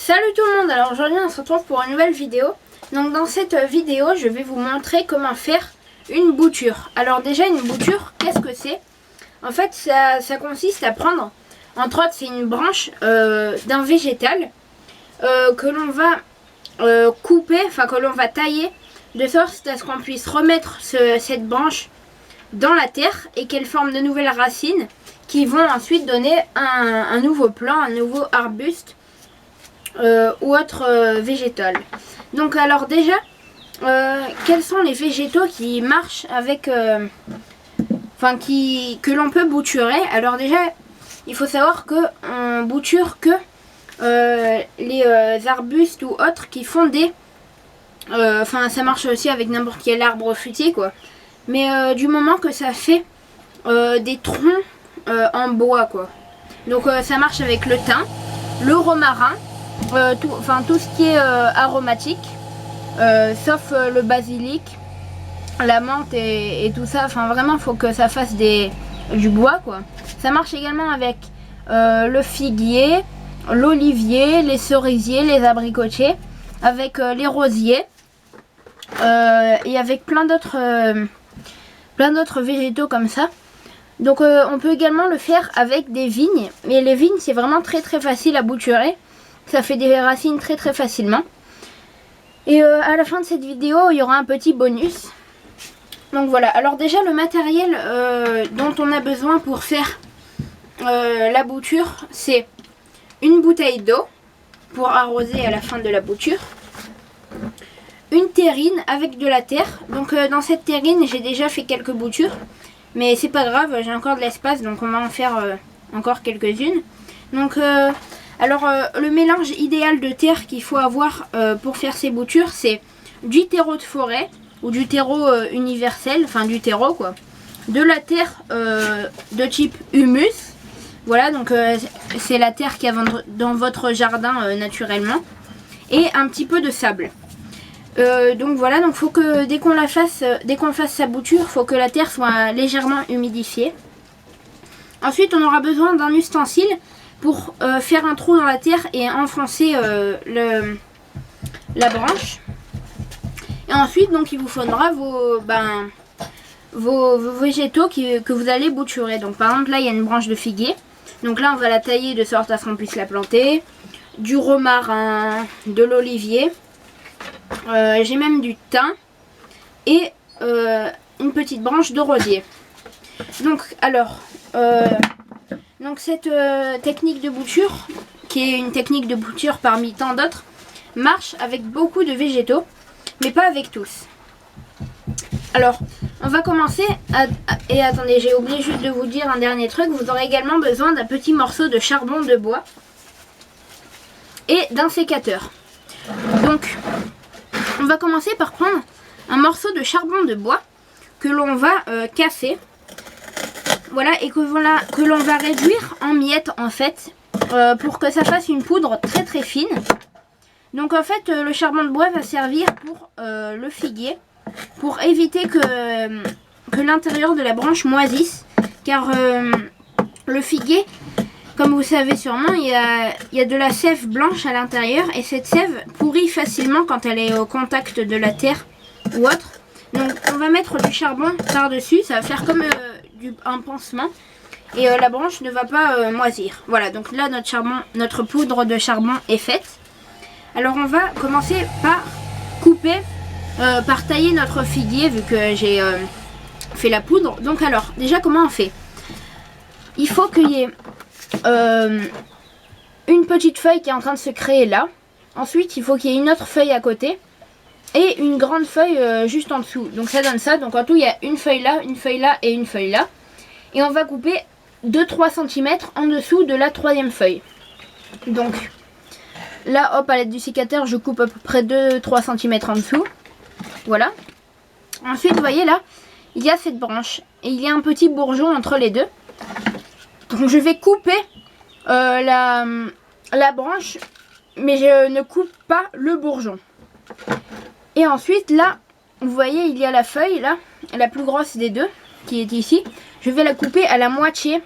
Salut tout le monde, alors aujourd'hui on se retrouve pour une nouvelle vidéo. Donc dans cette vidéo je vais vous montrer comment faire une bouture. Alors déjà une bouture, qu'est-ce que c'est? En fait ça consiste à prendre, entre autres c'est une branche d'un végétal que l'on va couper, enfin que l'on va tailler de sorte à ce qu'on puisse remettre cette branche dans la terre et qu'elle forme de nouvelles racines qui vont ensuite donner un nouveau plant, un nouveau arbuste ou autre végétal. Donc alors déjà, quels sont les végétaux qui marchent avec, que l'on peut bouturer? Alors déjà, il faut savoir que on bouture que les arbustes ou autres qui font des, ça marche aussi avec n'importe quel arbre fruitier quoi. Mais du moment que ça fait des troncs en bois quoi. Donc ça marche avec le thym, le romarin. Tout ce qui est aromatique, sauf le basilic, la menthe et tout ça. Enfin vraiment faut que ça fasse du bois quoi. Ça marche également avec le figuier, l'olivier, les cerisiers, les abricotiers, avec les rosiers et avec plein d'autres végétaux comme ça. Donc on peut également le faire avec des vignes. Et les vignes c'est vraiment très facile à bouturer. Ça fait des racines très facilement. Et à la fin de cette vidéo, il y aura un petit bonus. Donc voilà, alors déjà le matériel dont on a besoin pour faire la bouture, c'est une bouteille d'eau pour arroser à la fin de la bouture. Une terrine avec de la terre. Donc dans cette terrine, j'ai déjà fait quelques boutures. Mais c'est pas grave, j'ai encore de l'espace, donc on va en faire encore quelques-unes. Donc... Alors le mélange idéal de terre qu'il faut avoir pour faire ces boutures, c'est du terreau de forêt ou du terreau universel, enfin du terreau quoi. De la terre de type humus, voilà donc c'est la terre qu'il y a dans votre jardin naturellement. Et un petit peu de sable. Donc voilà, donc faut que dès qu'on fasse sa bouture, faut que la terre soit légèrement humidifiée. Ensuite on aura besoin d'un ustensile pour faire un trou dans la terre et enfoncer la branche. Et ensuite donc il vous faudra vos végétaux que vous allez bouturer. Donc par exemple là il y a une branche de figuier. Donc là on va la tailler de sorte à ce qu'on puisse la planter. Du romarin, de l'olivier. J'ai même du thym. Et une petite branche de rosier. Donc alors... Donc cette technique de bouture, qui est une technique de bouture parmi tant d'autres, marche avec beaucoup de végétaux, mais pas avec tous. Alors, on va commencer, et attendez, j'ai oublié juste de vous dire un dernier truc, vous aurez également besoin d'un petit morceau de charbon de bois et d'un sécateur. Donc, on va commencer par prendre un morceau de charbon de bois que l'on va casser. Voilà, et que l'on va réduire en miettes en fait, pour que ça fasse une poudre très fine. Donc en fait le charbon de bois va servir pour le figuier, pour éviter que l'intérieur de la branche moisisse. Car le figuier, comme vous savez sûrement, il y a de la sève blanche à l'intérieur. Et cette sève pourrit facilement quand elle est au contact de la terre ou autre. Donc on va mettre du charbon par-dessus, ça va faire comme... un pansement et la branche ne va pas moisir. Voilà, donc là notre poudre de charbon est faite. Alors on va commencer par couper, par tailler notre figuier vu que j'ai fait la poudre. Donc alors déjà comment on fait? Il faut qu'il y ait une petite feuille qui est en train de se créer là. Ensuite il faut qu'il y ait une autre feuille à côté et une grande feuille juste en dessous. Donc ça donne ça. Donc en tout il y a une feuille là et une feuille là. Et on va couper 2-3 cm en dessous de la troisième feuille. Donc là hop, à l'aide du sécateur je coupe à peu près 2-3 cm en dessous. Voilà. Ensuite vous voyez là il y a cette branche et il y a un petit bourgeon entre les deux. Donc je vais couper la branche, mais je ne coupe pas le bourgeon. Et ensuite là, vous voyez il y a la feuille là, la plus grosse des deux, qui est ici. Je vais la couper à la moitié,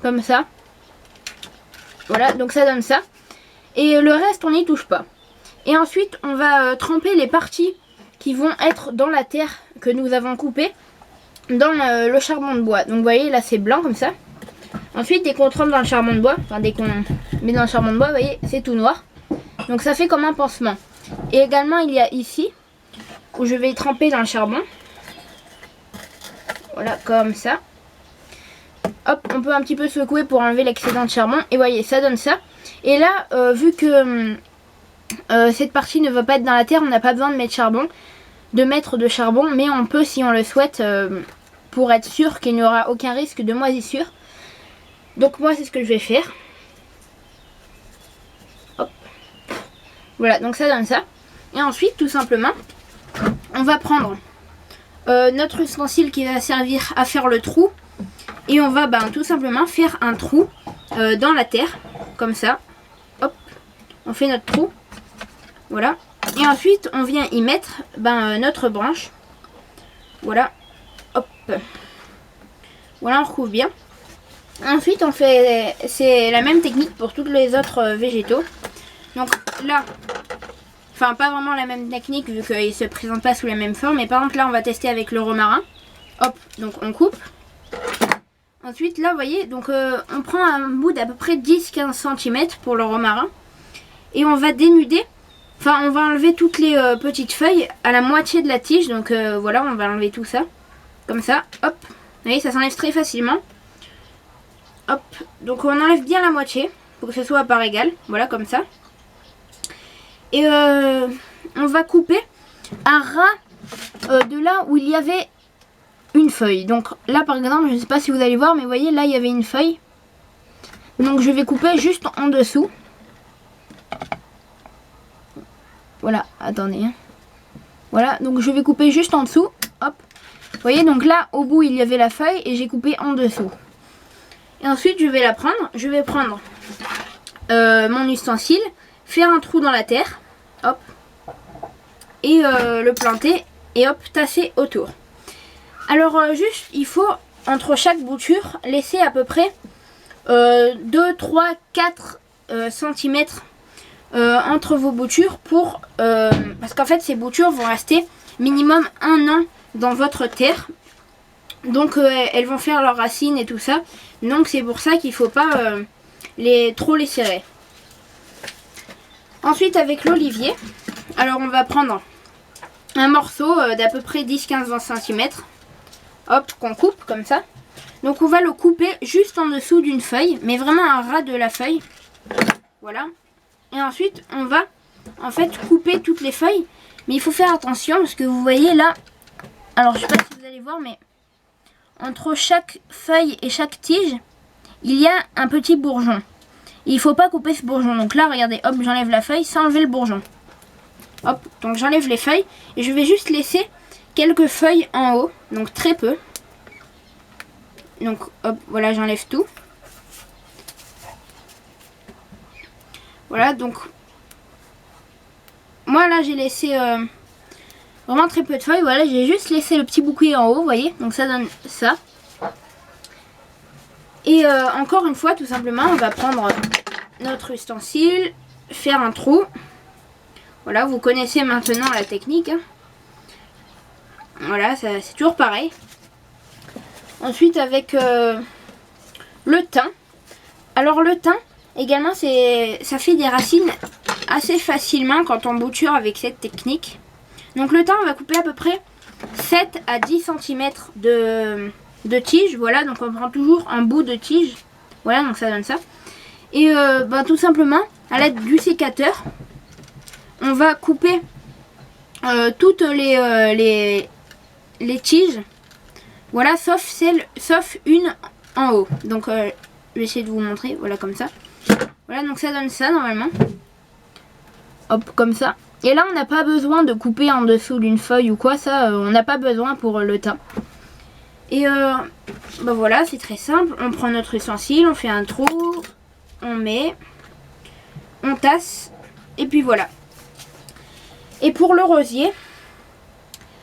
comme ça. Voilà, donc ça donne ça. Et le reste, on n'y touche pas. Et ensuite, on va tremper les parties qui vont être dans la terre que nous avons coupée dans le charbon de bois. Donc vous voyez, là c'est blanc comme ça. Ensuite, dès qu'on trempe dans le charbon de bois, enfin dès qu'on met dans le charbon de bois, vous voyez, c'est tout noir. Donc ça fait comme un pansement. Et également, il y a ici, où je vais tremper dans le charbon. Voilà, comme ça. Hop, on peut un petit peu secouer pour enlever l'excédent de charbon. Et voyez, ça donne ça. Et là, vu que cette partie ne va pas être dans la terre, on n'a pas besoin de mettre de charbon. Mais on peut, si on le souhaite, pour être sûr qu'il n'y aura aucun risque de moisissure. Donc moi, c'est ce que je vais faire. Hop. Voilà, donc ça donne ça. Et ensuite, tout simplement, on va prendre notre ustensile qui va servir à faire le trou. Et on va tout simplement faire un trou dans la terre, comme ça. Hop, on fait notre trou. Voilà. Et ensuite, on vient y mettre notre branche. Voilà. Hop. Voilà, on recouvre bien. Ensuite, on fait, c'est la même technique pour tous les autres végétaux. Donc là, enfin pas vraiment la même technique vu qu'ils ne se présentent pas sous la même forme. Mais par exemple là, on va tester avec le romarin. Hop, donc on coupe. Ensuite là, vous voyez, donc on prend un bout d'à peu près 10-15 cm pour le romarin. Et on va dénuder, enfin on va enlever toutes les petites feuilles à la moitié de la tige. Donc voilà, on va enlever tout ça, comme ça, hop. Vous voyez, ça s'enlève très facilement. Hop, donc on enlève bien la moitié pour que ce soit à part égale, voilà comme ça. Et on va couper un ras de là où il y avait une feuille. Donc là par exemple, je ne sais pas si vous allez voir, mais vous voyez là il y avait une feuille. Donc je vais couper juste en dessous. Voilà, attendez. Voilà, donc je vais couper juste en dessous. Hop. Vous voyez, donc là au bout il y avait la feuille et j'ai coupé en dessous. Et ensuite je vais la prendre. Je vais prendre mon ustensile, faire un trou dans la terre. Hop. Et le planter. Et hop, tasser autour. Alors juste, il faut entre chaque bouture laisser à peu près 2, 3, 4 cm entre vos boutures pour parce qu'en fait ces boutures vont rester minimum 1 an dans votre terre. Donc elles vont faire leurs racines et tout ça. Donc c'est pour ça qu'il ne faut pas trop les serrer. Ensuite avec l'olivier, alors on va prendre un morceau d'à peu près 10-15-20 cm. Hop, qu'on coupe comme ça. Donc on va le couper juste en dessous d'une feuille, mais vraiment un ras de la feuille. Voilà. Et ensuite on va en fait couper toutes les feuilles. Mais il faut faire attention parce que vous voyez là, alors je sais pas si vous allez voir, mais entre chaque feuille et chaque tige, il y a un petit bourgeon. Il ne faut pas couper ce bourgeon. Donc là, regardez, hop, j'enlève la feuille sans enlever le bourgeon. Hop, donc j'enlève les feuilles et je vais juste laisser quelques feuilles en haut, donc très peu. Donc hop, voilà, j'enlève tout. Voilà, donc moi là j'ai laissé vraiment très peu de feuilles. Voilà, j'ai juste laissé le petit bouquet en haut, vous voyez. Donc ça donne ça. Et encore une fois, tout simplement, on va prendre notre ustensile, faire un trou. Voilà, vous connaissez maintenant la technique. Hein. Voilà, c'est toujours pareil. Ensuite, avec le thym. Alors le thym, également, ça fait des racines assez facilement quand on bouture avec cette technique. Donc le thym, on va couper à peu près 7 à 10 cm de tige. Voilà, donc on prend toujours un bout de tige. Voilà, donc ça donne ça. Et tout simplement, à l'aide du sécateur, on va couper toutes les tiges. Voilà, sauf une en haut. Donc je vais essayer de vous montrer. Voilà, comme ça. Voilà, donc ça donne ça normalement. Hop, comme ça. Et là, on n'a pas besoin de couper en dessous d'une feuille ou quoi. Ça, on n'a pas besoin pour le thym. Et voilà, c'est très simple. On prend notre ustensile, on fait un trou, on met, on tasse, et puis voilà. Et pour le rosier,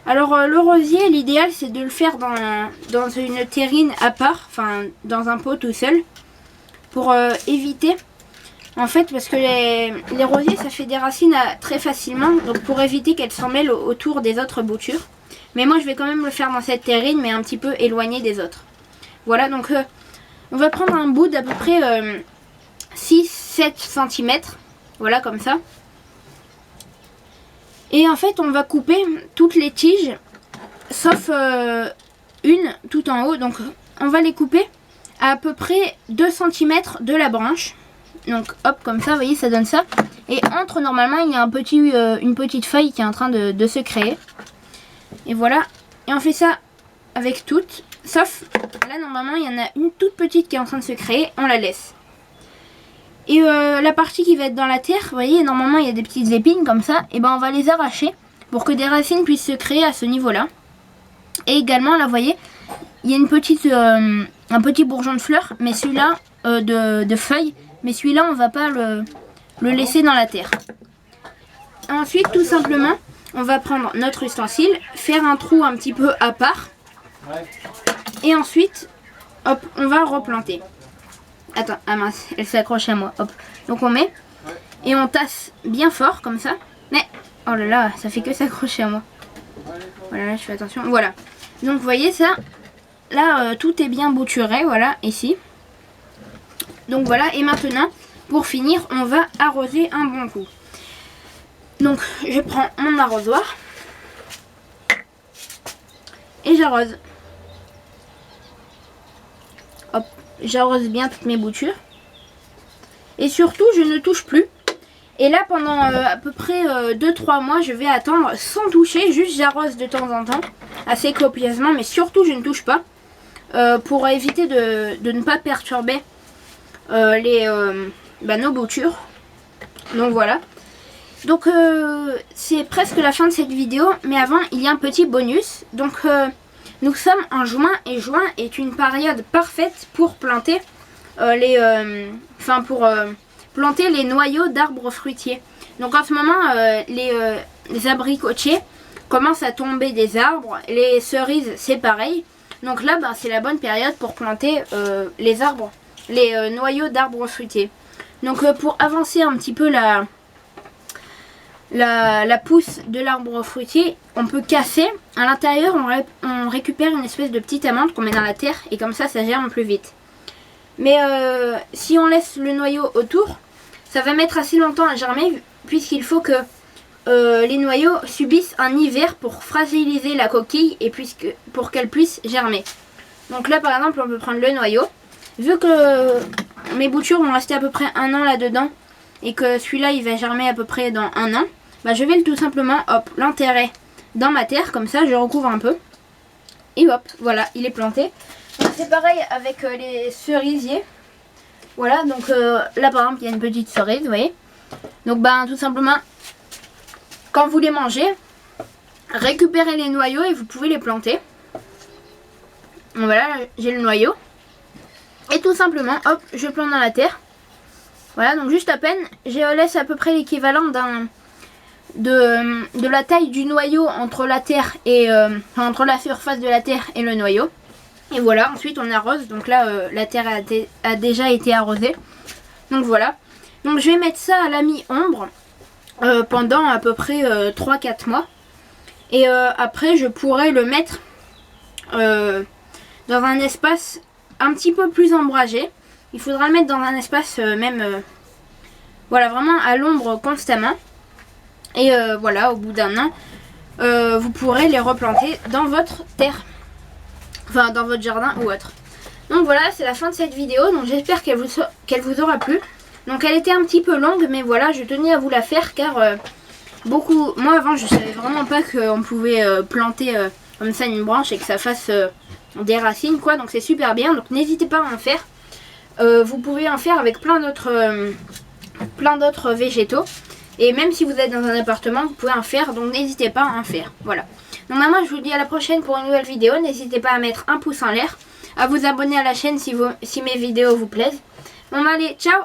alors le rosier, l'idéal c'est de le faire dans une terrine à part, enfin dans un pot tout seul, pour éviter En fait, parce que les rosiers, ça fait des racines très facilement. Donc pour éviter qu'elles s'en mêlent autour des autres boutures. Mais moi, je vais quand même le faire dans cette terrine, mais un petit peu éloigné des autres. Voilà, donc on va prendre un bout d'à peu près 6-7 cm. Voilà, comme ça. Et en fait, on va couper toutes les tiges, sauf une tout en haut. Donc on va les couper à peu près 2 cm de la branche. Donc hop, comme ça, vous voyez, ça donne ça. Et entre, normalement, il y a une petite feuille qui est en train de se créer. Et voilà. Et on fait ça avec toutes. Sauf, là, normalement, il y en a une toute petite qui est en train de se créer. On la laisse. Et la partie qui va être dans la terre, vous voyez, normalement, il y a des petites épines comme ça. Et ben, on va les arracher pour que des racines puissent se créer à ce niveau-là. Et également, là, vous voyez, il y a un petit bourgeon de fleurs. Mais celui-là, de feuilles. Mais celui-là, on ne va pas le laisser dans la terre. Ensuite, tout simplement, on va prendre notre ustensile, faire un trou un petit peu à part. Et ensuite, hop, on va replanter. Attends, ah mince, elle s'accroche à moi. Hop. Donc on met et on tasse bien fort comme ça. Mais, oh là là, ça fait que s'accrocher à moi. Voilà, là, je fais attention. Voilà. Donc vous voyez ça, là, tout est bien bouturé, voilà, ici. Donc voilà, et maintenant, pour finir, on va arroser un bon coup. Donc, je prends mon arrosoir et j'arrose. Hop, j'arrose bien toutes mes boutures. Et surtout, je ne touche plus. Et là, pendant à peu près 2-3 mois, je vais attendre sans toucher. Juste, j'arrose de temps en temps, assez copieusement, mais surtout, je ne touche pas. Pour éviter de ne pas perturber nos boutures. Donc voilà. Donc c'est presque la fin de cette vidéo, mais avant il y a un petit bonus. Donc nous sommes en juin et juin est une période parfaite pour planter planter les noyaux d'arbres fruitiers. Donc en ce moment les abricotiers commencent à tomber des arbres, les cerises c'est pareil. Donc là c'est la bonne période pour planter les arbres, les noyaux d'arbres fruitiers. Donc pour avancer un petit peu la pousse de l'arbre fruitier, on peut casser. À l'intérieur, on récupère une espèce de petite amande qu'on met dans la terre et comme ça germe plus vite. Mais si on laisse le noyau autour, ça va mettre assez longtemps à germer puisqu'il faut que les noyaux subissent un hiver pour fragiliser la coquille et pour qu'elle puisse germer. Donc là, par exemple, on peut prendre le noyau. Vu que mes boutures vont rester à peu près 1 an là-dedans et que celui-là il va germer à peu près dans 1 an, je vais tout simplement l'enterrer dans ma terre, comme ça je recouvre un peu et hop, voilà, il est planté. C'est pareil avec les cerisiers. Voilà, donc là par exemple il y a une petite cerise, vous voyez. Donc tout simplement, quand vous les mangez, récupérez les noyaux et vous pouvez les planter. Donc, voilà, j'ai le noyau. Et tout simplement, hop, je plante dans la terre. Voilà, donc juste à peine, je laisse à peu près l'équivalent de la taille du noyau entre la terre et entre la surface de la terre et le noyau. Et voilà, ensuite on arrose. Donc là, la terre a déjà été arrosée. Donc voilà. Donc je vais mettre ça à la mi-ombre pendant à peu près 3-4 mois. Et après, je pourrais le mettre dans un espace un petit peu plus ombragé. Il faudra le mettre dans un espace voilà, vraiment à l'ombre constamment. Et voilà, au bout d'1 an, vous pourrez les replanter dans votre terre. Enfin, dans votre jardin ou autre. Donc voilà, c'est la fin de cette vidéo. Donc j'espère qu'elle vous aura plu. Donc elle était un petit peu longue, mais voilà, je tenais à vous la faire car moi avant je savais vraiment pas qu'on pouvait planter comme ça une branche et que ça fasse des racines quoi. Donc c'est super bien, donc n'hésitez pas à en faire. Vous pouvez en faire avec plein d'autres végétaux. Et même si vous êtes dans un appartement, vous pouvez en faire, donc n'hésitez pas à en faire. Voilà. Donc moi je vous dis à la prochaine pour une nouvelle vidéo. N'hésitez pas à mettre un pouce en l'air, à vous abonner à la chaîne si mes vidéos vous plaisent. Bon allez, ciao!